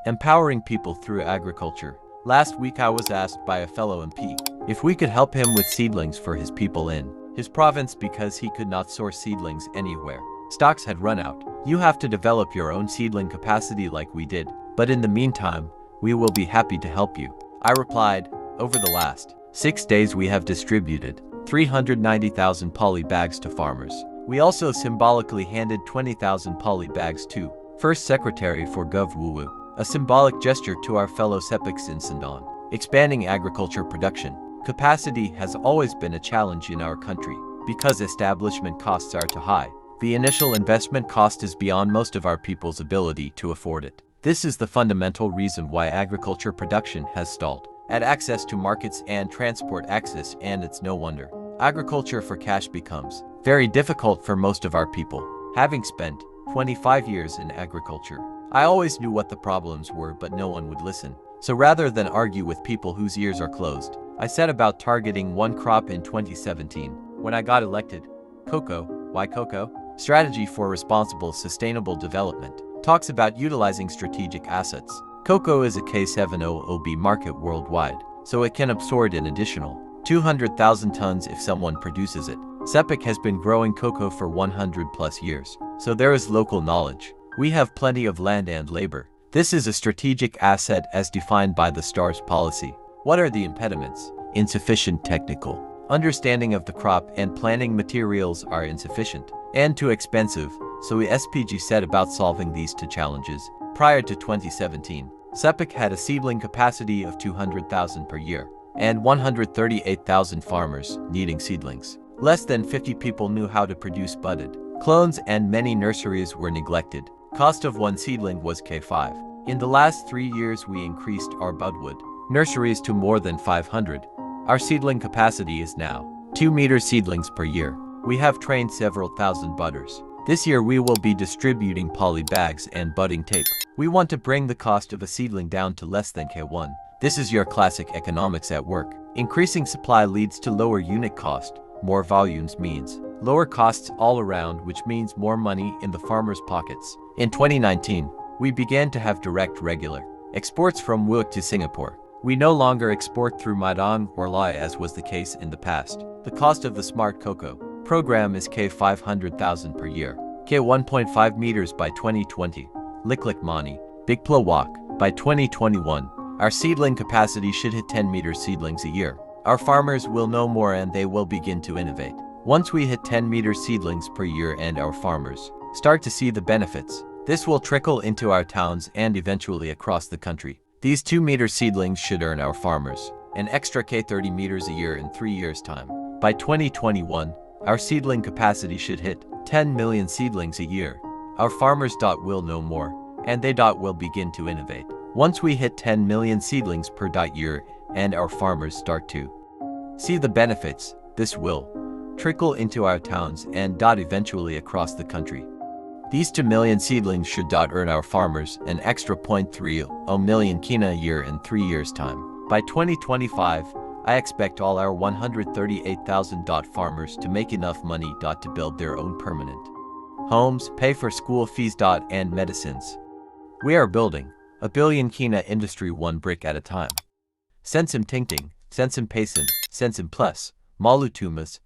empowering people through agriculture. Last week I was asked by a fellow MP if we could help him with seedlings for his people in his province because he could not source seedlings anywhere. Stocks had run out. You have to develop your own seedling capacity like we did, but in the meantime, we will be happy to help you. I replied, over the last 6 days we have distributed 390,000 poly bags to farmers. We also symbolically handed 20,000 poly bags to First Secretary for Gov Wuwu, a symbolic gesture to our fellow Sepiks in Sandan. Expanding agriculture production capacity has always been a challenge in our country because establishment costs are too high. The initial investment cost is beyond most of our people's ability to afford it. This is the fundamental reason why agriculture production has stalled at access to markets and transport access, and it's no wonder. Agriculture for cash becomes very difficult for most of our people. Having spent 25 years in agriculture, I always knew what the problems were, but no one would listen. So rather than argue with people whose ears are closed, I set about targeting one crop in 2017. When I got elected, cocoa, why cocoa? Strategy for Responsible Sustainable Development talks about utilizing strategic assets. Cocoa is a K700B market worldwide, so it can absorb an additional 200,000 tons if someone produces it. Sepik has been growing cocoa for 100 plus years, so there is local knowledge. We have plenty of land and labor. This is a strategic asset as defined by the STARS policy. What are the impediments? Insufficient technical understanding of the crop and planting materials are insufficient and too expensive, so the SPG set about solving these two challenges. Prior to 2017, Sepik had a seedling capacity of 200,000 per year and 138,000 farmers needing seedlings. Less than 50 people knew how to produce budded clones and many nurseries were neglected. Cost of one seedling was K5. In the last 3 years we increased our budwood nurseries to more than 500. Our seedling capacity is now 2 meter seedlings per year. We have trained several thousand budders. This year we will be distributing poly bags and budding tape. We want to bring the cost of a seedling down to less than K1. This is your classic economics at work. Increasing supply leads to lower unit cost. More volumes means lower costs all around, which means more money in the farmers' pockets. In 2019, we began to have direct regular exports from WUK to Singapore. We no longer export through Maidong or Lai as was the case in the past. The cost of the Smart Cocoa program is K500,000 per year. K1.5 meters by 2020. Liklik Mani, Big Plo Walk. By 2021, our seedling capacity should hit 10 meter seedlings a year. Our farmers will know more and they will begin to innovate. Once we hit 10 meter seedlings per year and our farmers start to see the benefits, this will trickle into our towns and eventually across the country. These 2 meter seedlings should earn our farmers an extra K30 meters a year in 3 years' time. By 2021, our seedling capacity should hit 10 million seedlings a year. Our farmers will know more, and they will begin to innovate. Once we hit 10 million seedlings per year and our farmers start to see the benefits, this will trickle into our towns and eventually across the country. These 2 million seedlings should earn our farmers an extra 0.30 million kina a year in 3 years' time. By 2025, I expect all our 138,000 farmers to make enough money to build their own permanent homes, pay for school fees and medicines. We are building a billion kina industry one brick at a time. Sensim Tingting, Sensim Pasin, Sensim Ples, Maulu tumas,